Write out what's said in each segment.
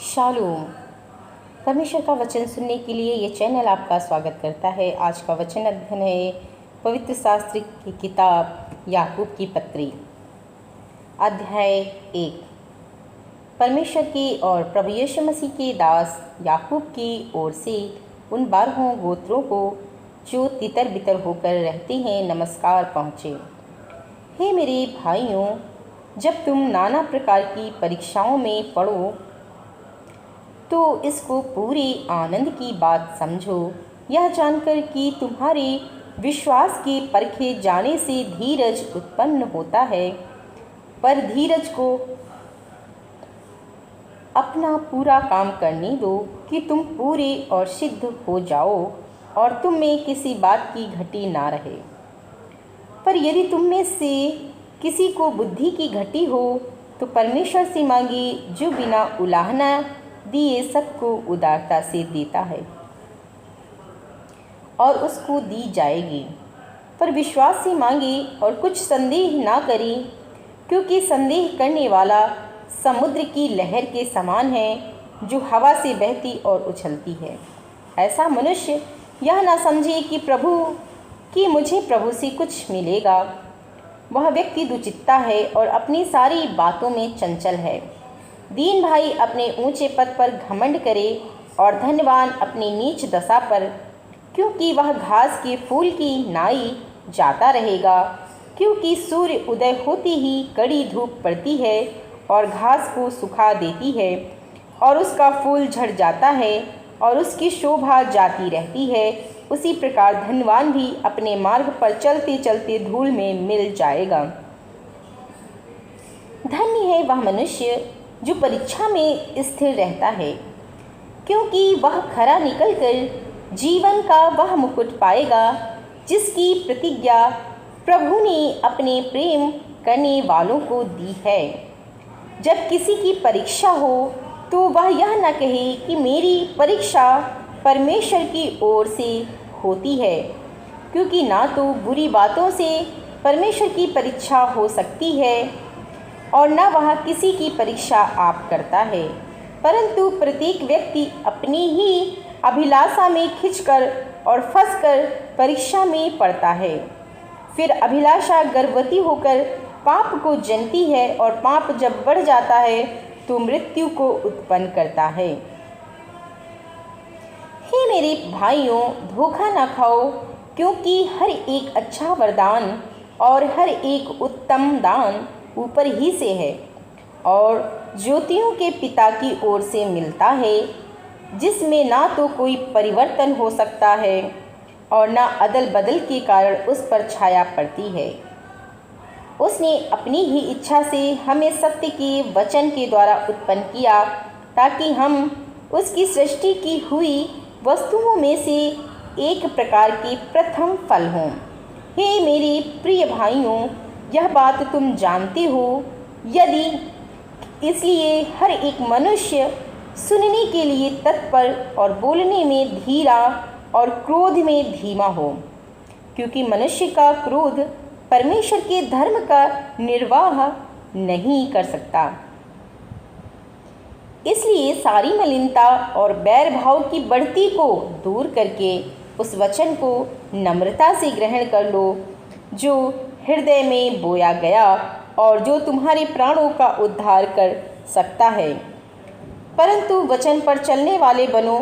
Shalom. परमेश्वर का वचन सुनने के लिए ये चैनल आपका स्वागत करता है। आज का वचन अध्ययन है पवित्र शास्त्र की किताब याकूब की पत्री, अध्याय 1। परमेश्वर की और प्रभु यीशु मसीह के दास याकूब की ओर से उन 12 गोत्रों को जो तितर बितर होकर रहते हैं नमस्कार पहुँचे। हे मेरे भाइयों, जब तुम नाना प्रकार की परीक्षाओं में पड़ो तो इसको पूरे आनंद की बात समझो, यह जानकर कि तुम्हारे विश्वास के परखे जाने से धीरज उत्पन्न होता है। पर धीरज को अपना पूरा काम करने दो कि तुम पूरे और सिद्ध हो जाओ और तुम में किसी बात की घटी ना रहे। पर यदि तुम में से किसी को बुद्धि की घटी हो तो परमेश्वर से मांगे, जो बिना उलाहना दिए सबको उदारता से देता है और उसको दी जाएगी। पर विश्वास से मांगे और कुछ संदेह ना करे, क्योंकि संदेह करने वाला समुद्र की लहर के समान है जो हवा से बहती और उछलती है। ऐसा मनुष्य यह ना समझे कि मुझे प्रभु से कुछ मिलेगा। वह व्यक्ति दुचित्ता है और अपनी सारी बातों में चंचल है। दीन भाई अपने ऊंचे पद पर घमंड करे और धनवान अपनी नीच दशा पर, क्योंकि वह घास के फूल की नाई जाता रहेगा। क्योंकि सूर्य उदय होती ही कड़ी धूप पड़ती है और घास को सुखा देती है और उसका फूल झड़ जाता है और उसकी शोभा जाती रहती है। उसी प्रकार धनवान भी अपने मार्ग पर चलते चलते धूल में मिल जाएगा। धन्य है वह मनुष्य जो परीक्षा में स्थिर रहता है, क्योंकि वह खरा निकलकर जीवन का वह मुकुट पाएगा जिसकी प्रतिज्ञा प्रभु ने अपने प्रेम करने वालों को दी है। जब किसी की परीक्षा हो तो वह यह न कहे कि मेरी परीक्षा परमेश्वर की ओर से होती है, क्योंकि ना तो बुरी बातों से परमेश्वर की परीक्षा हो सकती है और न वह किसी की परीक्षा आप करता है, परंतु प्रत्येक व्यक्ति अपनी ही अभिलाषा में खिंचकर और फंसकर परीक्षा में पड़ता है। फिर अभिलाषा गर्भवती होकर पाप को जनती है और पाप जब बढ़ जाता है तो मृत्यु को उत्पन्न करता है। हे मेरे भाइयों, धोखा न खाओ, क्योंकि हर एक अच्छा वरदान और हर एक उत्तम दान ऊपर ही से है और ज्योतियों के पिता की ओर से मिलता है, जिसमें ना तो कोई परिवर्तन हो सकता है और ना अदल बदल के कारण उस पर छाया पड़ती है। उसने अपनी ही इच्छा से हमें सत्य के वचन के द्वारा उत्पन्न किया, ताकि हम उसकी सृष्टि की हुई वस्तुओं में से एक प्रकार के प्रथम फल हों। हे मेरे प्रिय भाइयों, यह बात तुम जानते हो, यदि इसलिए हर एक मनुष्य सुनने के लिए तत्पर और बोलने में धीरा और क्रोध में धीमा हो, क्योंकि मनुष्य का क्रोध परमेश्वर के धर्म का निर्वाह नहीं कर सकता। इसलिए सारी मलिनता और बैर भाव की बढ़ती को दूर करके उस वचन को नम्रता से ग्रहण कर लो जो हृदय में बोया गया और जो तुम्हारे प्राणों का उद्धार कर सकता है। परंतु वचन पर चलने वाले बनो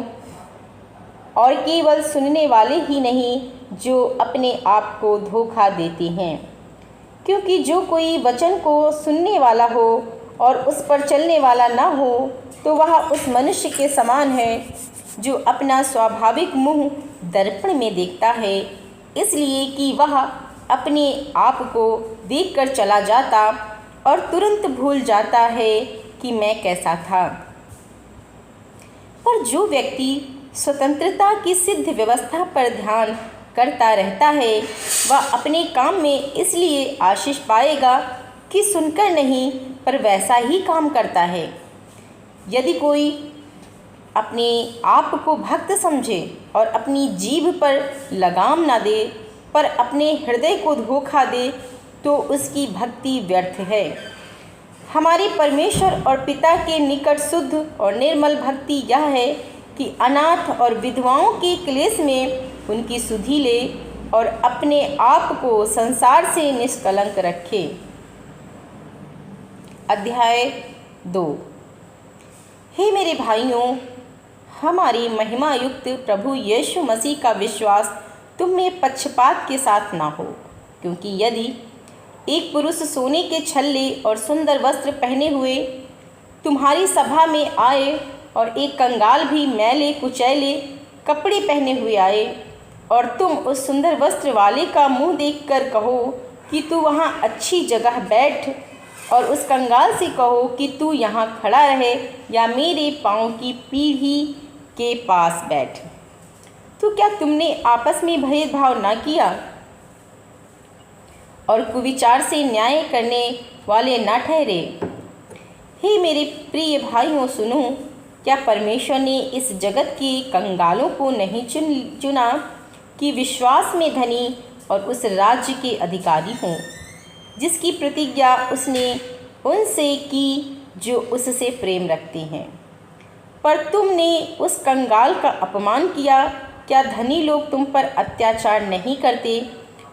और केवल सुनने वाले ही नहीं जो अपने आप को धोखा देते हैं, क्योंकि जो कोई वचन को सुनने वाला हो और उस पर चलने वाला ना हो तो वह उस मनुष्य के समान है जो अपना स्वाभाविक मुँह दर्पण में देखता है, इसलिए कि वह अपने आप को देखकर चला जाता और तुरंत भूल जाता है कि मैं कैसा था। पर जो व्यक्ति स्वतंत्रता की सिद्ध व्यवस्था पर ध्यान करता रहता है, वह अपने काम में इसलिए आशीष पाएगा कि सुनकर नहीं पर वैसा ही काम करता है। यदि कोई अपने आप को भक्त समझे और अपनी जीभ पर लगाम ना दे पर अपने हृदय को धोखा दे तो उसकी भक्ति व्यर्थ है। हमारे परमेश्वर और पिता के निकट शुद्ध और निर्मल भक्ति यह है कि अनाथ और विधवाओं के क्लेश में उनकी सुधि ले और अपने आप को संसार से निष्कलंक रखे। अध्याय 2। हे मेरे भाइयों, हमारी महिमा युक्त प्रभु यीशु मसीह का विश्वास तुम में पक्षपात के साथ ना हो, क्योंकि यदि एक पुरुष सोने के छल्ले और सुंदर वस्त्र पहने हुए तुम्हारी सभा में आए और एक कंगाल भी मैले कुचैले कपड़े पहने हुए आए और तुम उस सुंदर वस्त्र वाले का मुंह देखकर कहो कि तू वहाँ अच्छी जगह बैठ, और उस कंगाल से कहो कि तू यहाँ खड़ा रहे या मेरे पाँव की पीढ़ी के पास बैठ, तो क्या तुमने आपस में भेदभाव न किया और कुविचार से न्याय करने वाले न ठहरे? हे मेरे प्रिय भाइयों, सुनो, क्या परमेश्वर ने इस जगत के कंगालों को नहीं चुना कि विश्वास में धनी और उस राज्य के अधिकारी हों जिसकी प्रतिज्ञा उसने उनसे की जो उससे प्रेम रखते हैं? पर तुमने उस कंगाल का अपमान किया। क्या धनी लोग तुम पर अत्याचार नहीं करते?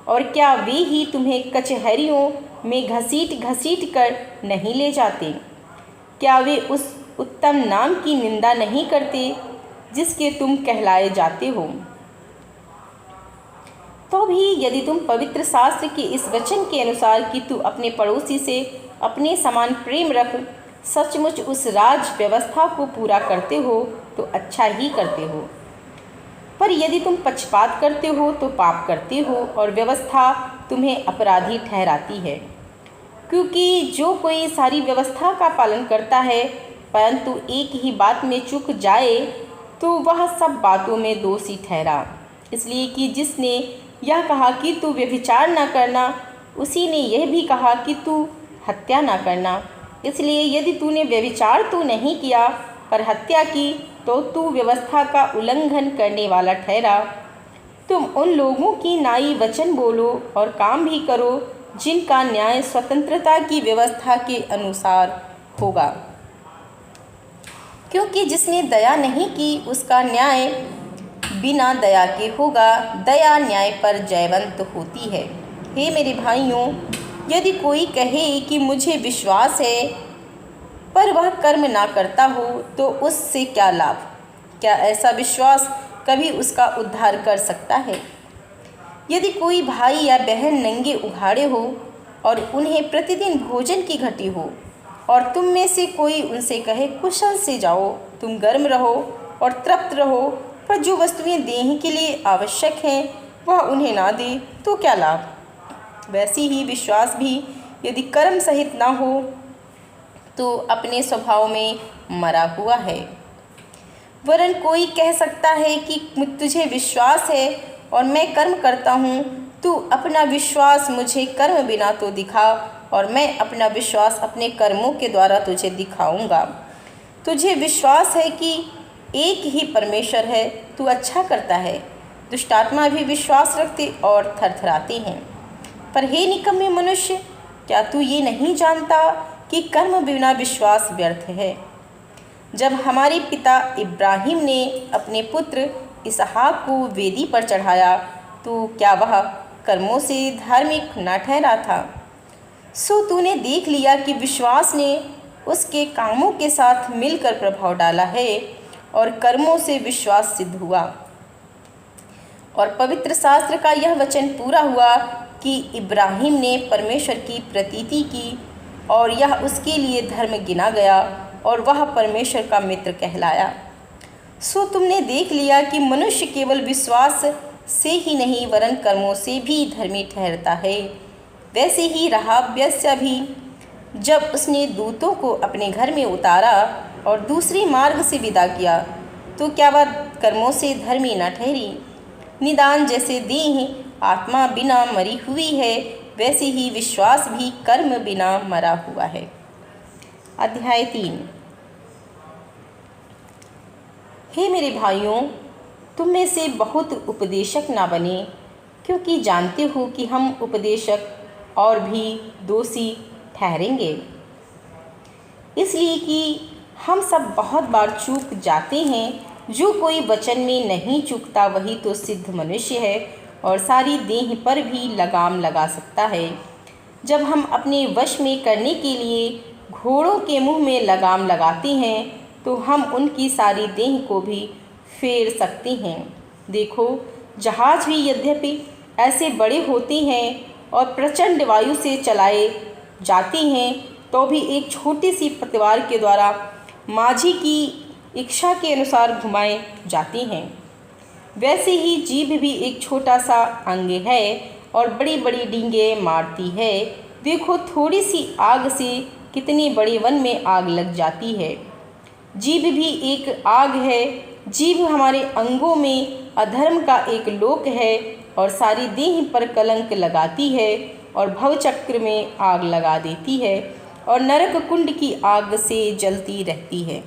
और क्या वे ही तुम्हें कचहरियों में घसीट घसीट कर नहीं ले जाते? क्या वे उस उत्तम नाम की निंदा नहीं करते जिसके तुम कहलाए जाते हो? तो भी यदि तुम पवित्र शास्त्र के इस वचन के अनुसार कि तू अपने पड़ोसी से अपने समान प्रेम रख, सचमुच उस राज व्यवस्था को पूरा करते हो तो अच्छा ही करते हो। पर यदि तुम पक्षपात करते हो तो पाप करते हो और व्यवस्था तुम्हें अपराधी ठहराती है। क्योंकि जो कोई सारी व्यवस्था का पालन करता है परंतु एक ही बात में चूक जाए तो वह सब बातों में दोषी ठहरा। इसलिए कि जिसने यह कहा कि तू व्यभिचार न करना, उसी ने यह भी कहा कि तू हत्या न करना। इसलिए यदि तूने व्यभिचार तो नहीं किया पर हत्या की तो तू व्यवस्था का उल्लंघन करने वाला ठहरा। तुम उन लोगों की नाई वचन बोलो और काम भी करो जिनका न्याय स्वतंत्रता की व्यवस्था के अनुसार होगा, क्योंकि जिसने दया नहीं की उसका न्याय बिना दया के होगा। दया न्याय पर जयवंत होती है। हे मेरे भाइयों, यदि कोई कहे कि मुझे विश्वास है पर वह कर्म ना करता हो तो उससे क्या लाभ? क्या ऐसा विश्वास कभी उसका उद्धार कर सकता है? यदि कोई भाई या बहन नंगे उघाड़े हो और उन्हें प्रतिदिन भोजन की घटी हो और तुम में से कोई उनसे कहे कुशल से जाओ, तुम गर्म रहो और तृप्त रहो, पर जो वस्तुएं देह के लिए आवश्यक हैं वह उन्हें ना दे तो क्या लाभ? वैसी ही विश्वास भी यदि कर्म सहित ना हो तो अपने स्वभाव में मरा हुआ है। वरन कोई कह सकता है कि तुझे विश्वास है और मैं कर्म करता हूँ, तू अपना विश्वास मुझे कर्म बिना तो दिखा और मैं अपना विश्वास अपने कर्मों के द्वारा तुझे दिखाऊंगा। तुझे विश्वास है कि एक ही परमेश्वर है, तू अच्छा करता है। दुष्ट आत्मा भी विश्वास रखते और थरथराते हैं। पर हे निकम्मे मनुष्य, क्या तू ये नहीं जानता कि कर्म बिना विश्वास व्यर्थ है? जब हमारे पिता इब्राहिम ने अपने पुत्र इसहाक को वेदी पर चढ़ाया तो क्या वह कर्मों से धार्मिक न ठहरा था? सो तूने देख लिया कि विश्वास ने उसके कामों के साथ मिलकर प्रभाव डाला है और कर्मों से विश्वास सिद्ध हुआ। और पवित्र शास्त्र का यह वचन पूरा हुआ कि इब्राहिम ने परमेश्वर की प्रतीति की और यह उसके लिए धर्म गिना गया और वह परमेश्वर का मित्र कहलाया। सो तुमने देख लिया कि मनुष्य केवल विश्वास से ही नहीं वरन कर्मों से भी धर्मी ठहरता है। वैसे ही राहाब वेश्या भी, जब उसने दूतों को अपने घर में उतारा और दूसरे मार्ग से विदा किया तो क्या वह कर्मों से धर्मी न ठहरी? निदान जैसे देह आत्मा बिना मरी हुई है, वैसे ही विश्वास भी कर्म बिना मरा हुआ है। अध्याय 3। हे मेरे भाइयों, तुम में से बहुत उपदेशक ना बने, क्योंकि जानते हो कि हम उपदेशक और भी दोषी ठहरेंगे। इसलिए कि हम सब बहुत बार चूक जाते हैं। जो कोई वचन में नहीं चूकता वही तो सिद्ध मनुष्य है और सारी देह पर भी लगाम लगा सकता है। जब हम अपने वश में करने के लिए घोड़ों के मुंह में लगाम लगाते हैं तो हम उनकी सारी देह को भी फेर सकते हैं। देखो, जहाज भी यद्यपि ऐसे बड़े होते हैं और प्रचंड वायु से चलाए जाते हैं तो भी एक छोटी सी पतवार के द्वारा माझी की इच्छा के अनुसार घुमाए जाते हैं। वैसे ही जीभ भी एक छोटा सा अंग है और बड़ी बड़ी डींगे मारती है। देखो, थोड़ी सी आग से कितनी बड़ी वन में आग लग जाती है। जीभ भी एक आग है। जीभ हमारे अंगों में अधर्म का एक लोक है और सारी देह पर कलंक लगाती है और भवचक्र में आग लगा देती है और नरक कुंड की आग से जलती रहती है।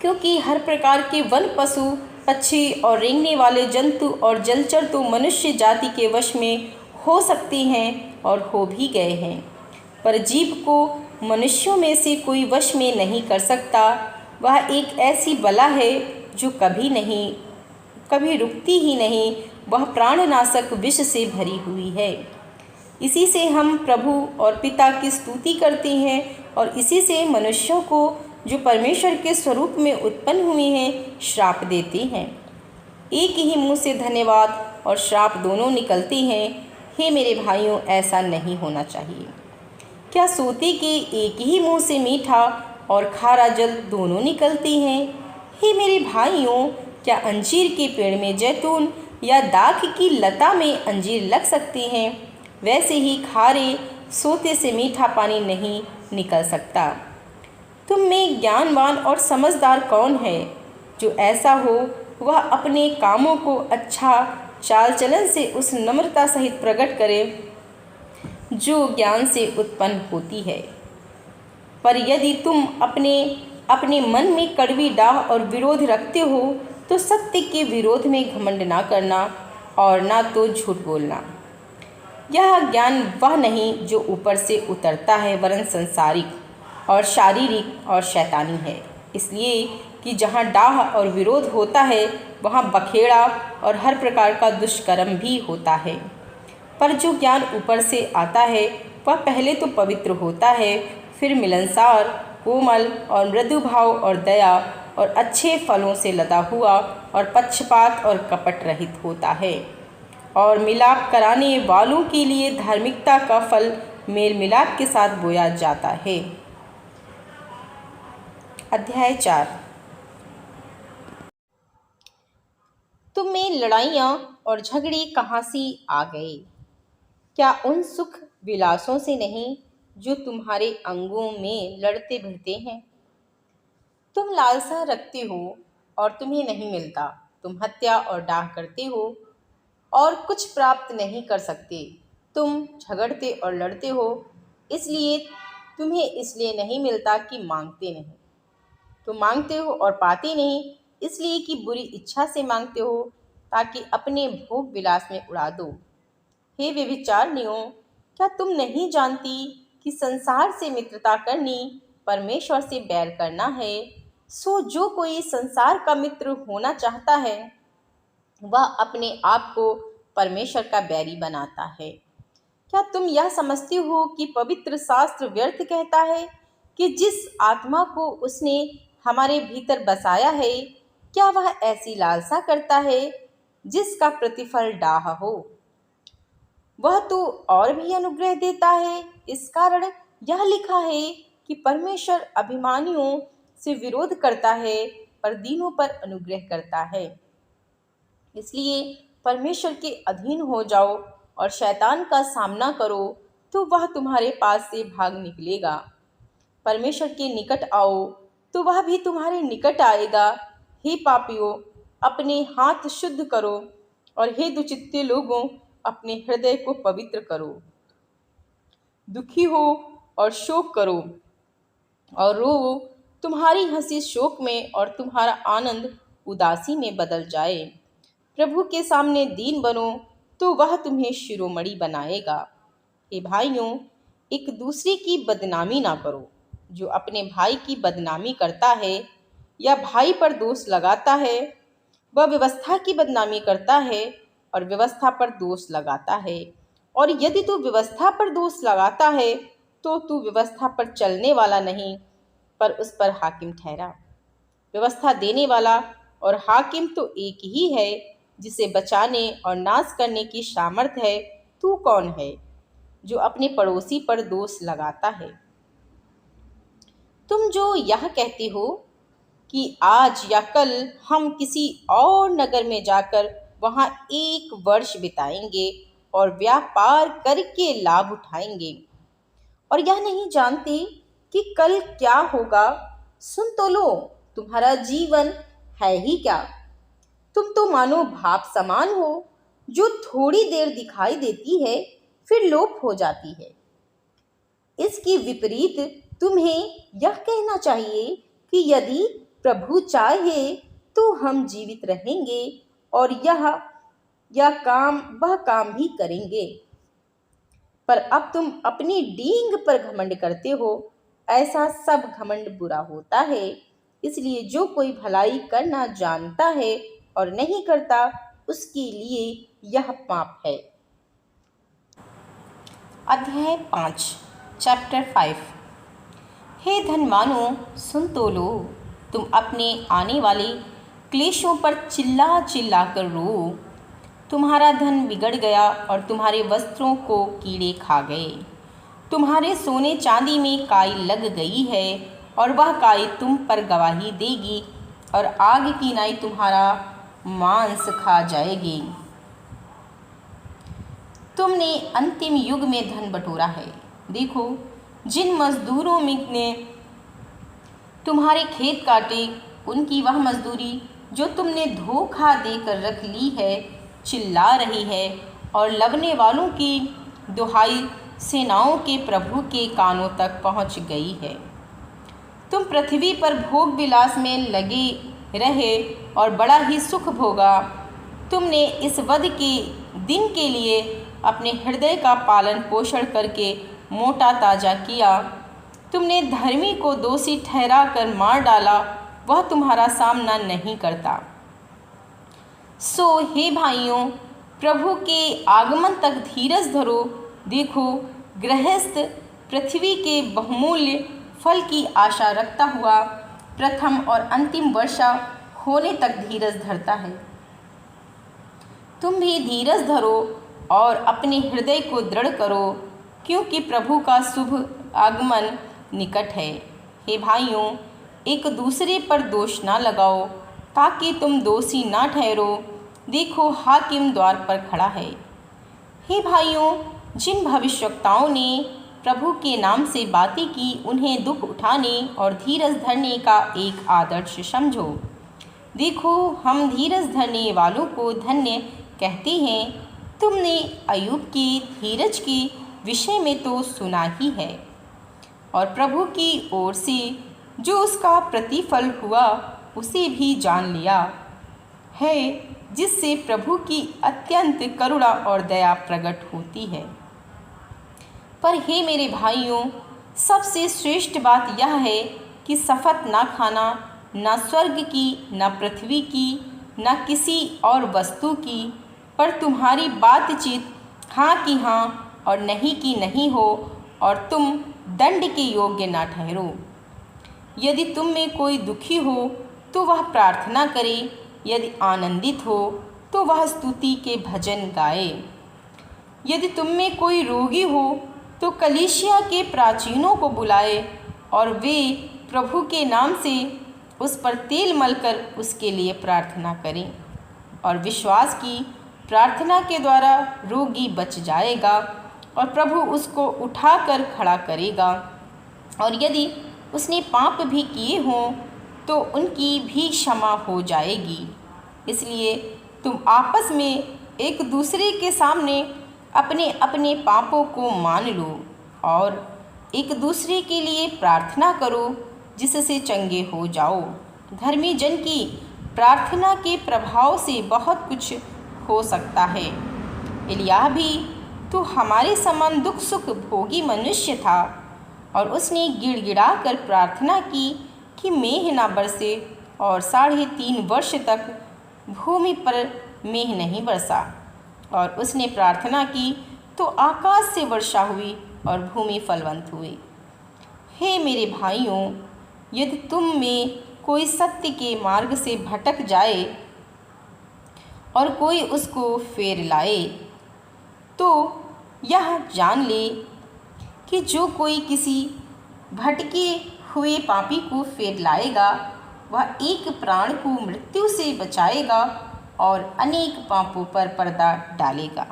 क्योंकि हर प्रकार के वन पशु पक्षी और रेंगने वाले जंतु और जलचर तो मनुष्य जाति के वश में हो सकते हैं और हो भी गए हैं, पर जीभ को मनुष्यों में से कोई वश में नहीं कर सकता। वह एक ऐसी बला है जो कभी रुकती ही नहीं। वह प्राणनाशक विष से भरी हुई है। इसी से हम प्रभु और पिता की स्तुति करते हैं और इसी से मनुष्यों को जो परमेश्वर के स्वरूप में उत्पन्न हुए हैं श्राप देते हैं। एक ही मुंह से धन्यवाद और श्राप दोनों निकलते हैं। हे मेरे भाइयों, ऐसा नहीं होना चाहिए। क्या सोते के एक ही मुंह से मीठा और खारा जल दोनों निकलते हैं? हे मेरे भाइयों, क्या अंजीर के पेड़ में जैतून या दाख की लता में अंजीर लग सकते हैं? वैसे ही खारे सोते से मीठा पानी नहीं निकल सकता। तुम में ज्ञानवान और समझदार कौन है? जो ऐसा हो वह अपने कामों को अच्छा चाल चलन से उस नम्रता सहित प्रकट करे जो ज्ञान से उत्पन्न होती है। पर यदि तुम अपने मन में कड़वी डाह और विरोध रखते हो तो सत्य के विरोध में घमंड ना करना और ना तो झूठ बोलना। यह ज्ञान वह नहीं जो ऊपर से उतरता है, वरन संसारिक और शारीरिक और शैतानी है। इसलिए कि जहाँ डाह और विरोध होता है वहाँ बखेड़ा और हर प्रकार का दुष्कर्म भी होता है। पर जो ज्ञान ऊपर से आता है वह पहले तो पवित्र होता है, फिर मिलनसार, कोमल और मृदु भाव और दया और अच्छे फलों से लदा हुआ और पक्षपात और कपट रहित होता है। और मिलाप कराने वालों के लिए धार्मिकता का फल मेल मिलाप के साथ बोया जाता है। अध्याय 4। तुम में लड़ाइयाँ और झगड़े कहाँ से आ गए? क्या उन सुख विलासों से नहीं जो तुम्हारे अंगों में लड़ते भिड़ते हैं? तुम लालसा रखते हो और तुम्हें नहीं मिलता। तुम हत्या और डाह करते हो और कुछ प्राप्त नहीं कर सकते। तुम झगड़ते और लड़ते हो, इसलिए तुम्हें इसलिए नहीं मिलता कि मांगते नहीं। तुम मांगते हो और पाते नहीं, इसलिए कि बुरी इच्छा से मांगते हो ताकि अपने भोग विलास में उड़ा दो। हे व्यभिचारिणियों, क्या तुम नहीं जानती कि संसार से मित्रता करनी परमेश्वर से बैर करना है? सो जो कोई संसार का मित्र होना चाहता है वह अपने आप को परमेश्वर का बैरी बनाता है। क्या तुम यह समझते हो कि पवित्र शास्त्र व्यर्थ कहता है कि जिस आत्मा को उसने हमारे भीतर बसाया है, क्या वह ऐसी लालसा करता है जिसका प्रतिफल डाह हो? वह तो और भी अनुग्रह देता है। इस कारण यह लिखा है कि परमेश्वर अभिमानियों से विरोध करता है पर दीनों पर अनुग्रह करता है। इसलिए परमेश्वर के अधीन हो जाओ और शैतान का सामना करो तो वह तुम्हारे पास से भाग निकलेगा। परमेश्वर के निकट आओ तो वह भी तुम्हारे निकट आएगा। हे पापियों, अपने हाथ शुद्ध करो और हे दुचित्ते लोगों, अपने हृदय को पवित्र करो। दुखी हो और शोक करो और रो। तुम्हारी हंसी शोक में और तुम्हारा आनंद उदासी में बदल जाए। प्रभु के सामने दीन बनो तो वह तुम्हें शिरोमणि बनाएगा। हे भाइयों, एक दूसरे की बदनामी ना करो। जो अपने भाई की बदनामी करता है या भाई पर दोष लगाता है, वह व्यवस्था की बदनामी करता है और व्यवस्था पर दोष लगाता है। और यदि तू व्यवस्था पर दोष लगाता है तो तू व्यवस्था पर चलने वाला नहीं, पर उस पर हाकिम ठहरा। व्यवस्था देने वाला और हाकिम तो एक ही है, जिसे बचाने और नाश करने की सामर्थ्य है। तू कौन है जो अपने पड़ोसी पर दोष लगाता है? तुम जो यह कहते हो कि आज या कल हम किसी और नगर में जाकर वहां 1 वर्ष बिताएंगे और व्यापार करके लाभ उठाएंगे, और यह नहीं जानते कि कल क्या होगा। सुन तो लो, तुम्हारा जीवन है ही क्या? तुम तो मानो भाप समान हो, जो थोड़ी देर दिखाई देती है फिर लोप हो जाती है। इसके विपरीत तुम्हें यह कहना चाहिए कि यदि प्रभु चाहे तो हम जीवित रहेंगे और वह काम भी करेंगे। पर अब तुम अपनी डींग पर घमंड करते हो। ऐसा सब घमंड बुरा होता है। इसलिए जो कोई भलाई करना जानता है और नहीं करता, उसके लिए यह पाप है। अध्याय 5 चैप्टर 5। हे धनवानों, सुन तो लो, तुम अपने आने वाले क्लेशों पर चिल्ला चिल्ला कर रो। तुम्हारा धन बिगड़ गया और तुम्हारे वस्त्रों को कीड़े खा गए। तुम्हारे सोने चांदी में काई लग गई है और वह काई तुम पर गवाही देगी और आग की नाई तुम्हारा मांस खा जाएगी। तुमने अंतिम युग में धन बटोरा है। देखो, जिन मजदूरों ने तुम्हारे खेत काटे, उनकी वह मजदूरी जो तुमने धोखा देकर रख ली है चिल्ला रही है, और लवने वालों की दुहाई सेनाओं के प्रभु के कानों तक पहुंच गई है। तुम पृथ्वी पर भोग विलास में लगे रहे और बड़ा ही सुख भोगा। तुमने इस वध के दिन के लिए अपने हृदय का पालन पोषण करके मोटा ताजा किया। तुमने धर्मी को दोषी ठहरा कर मार डाला, वह तुम्हारा सामना नहीं करता। सो हे भाइयों, प्रभु के आगमन तक धीरज धरो। देखो, गृहस्थ पृथ्वी के बहुमूल्य फल की आशा रखता हुआ प्रथम और अंतिम वर्षा होने तक धीरज धरता है। तुम भी धीरज धरो और अपने हृदय को दृढ़ करो, क्योंकि प्रभु का शुभ आगमन निकट है। हे भाइयों, एक दूसरे पर दोष ना लगाओ, ताकि तुम दोषी ना ठहरो। देखो, हाकिम द्वार पर खड़ा है। हे भाइयों, जिन भविष्यवक्ताओं ने प्रभु के नाम से बातें की, उन्हें दुख उठाने और धीरज धरने का एक आदर्श समझो। देखो, हम धीरज धरने वालों को धन्य कहते हैं। तुमने अय्यूब के धीरज के विषय में तो सुना ही है, और प्रभु की ओर से जो उसका प्रतिफल हुआ उसे भी जान लिया है, जिससे प्रभु की अत्यंत करुणा और दया प्रकट होती है। पर हे मेरे भाइयों, सबसे श्रेष्ठ बात यह है कि शपथ ना खाना, न स्वर्ग की, न पृथ्वी की, न किसी और वस्तु की, पर तुम्हारी बातचीत हाँ की हाँ और नहीं की नहीं हो, और तुम दंड के योग्य ना ठहरो। यदि तुम में कोई दुखी हो तो वह प्रार्थना करे, यदि आनंदित हो तो वह स्तुति के भजन गाए। यदि तुम में कोई रोगी हो तो कलीसिया के प्राचीनों को बुलाए, और वे प्रभु के नाम से उस पर तेल मलकर उसके लिए प्रार्थना करें, और विश्वास की प्रार्थना के द्वारा रोगी बच जाएगा और प्रभु उसको उठाकर खड़ा करेगा। और यदि उसने पाप भी किए हों तो उनकी भी क्षमा हो जाएगी। इसलिए तुम आपस में एक दूसरे के सामने अपने अपने पापों को मान लो और एक दूसरे के लिए प्रार्थना करो, जिससे चंगे हो जाओ। धर्मी जन की प्रार्थना के प्रभाव से बहुत कुछ हो सकता है। एलिय्याह भी तो हमारे समान दुख सुख भोगी मनुष्य था, और उसने गिड़गिड़ा कर प्रार्थना की कि मेघ ना बरसे, और 3.5 वर्ष तक भूमि पर मेघ नहीं बरसा। और उसने प्रार्थना की तो आकाश से वर्षा हुई और भूमि फलवंत हुई। हे मेरे भाइयों, यदि तुम में कोई सत्य के मार्ग से भटक जाए और कोई उसको फेर लाए, तो यह जान ले कि जो कोई किसी भटके हुए पापी को फेर लाएगा, वह एक प्राण को मृत्यु से बचाएगा और अनेक पापों पर पर्दा डालेगा।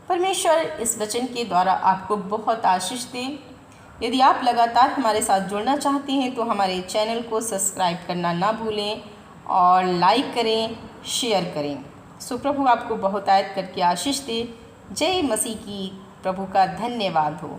परमेश्वर इस वचन के द्वारा आपको बहुत आशीष दे। यदि आप लगातार हमारे साथ जुड़ना चाहते हैं तो हमारे चैनल को सब्सक्राइब करना ना भूलें और लाइक करें, शेयर करें। सो प्रभु आपको बहुत आयत करके आशीष दे। जय मसीह की। प्रभु का धन्यवाद हो।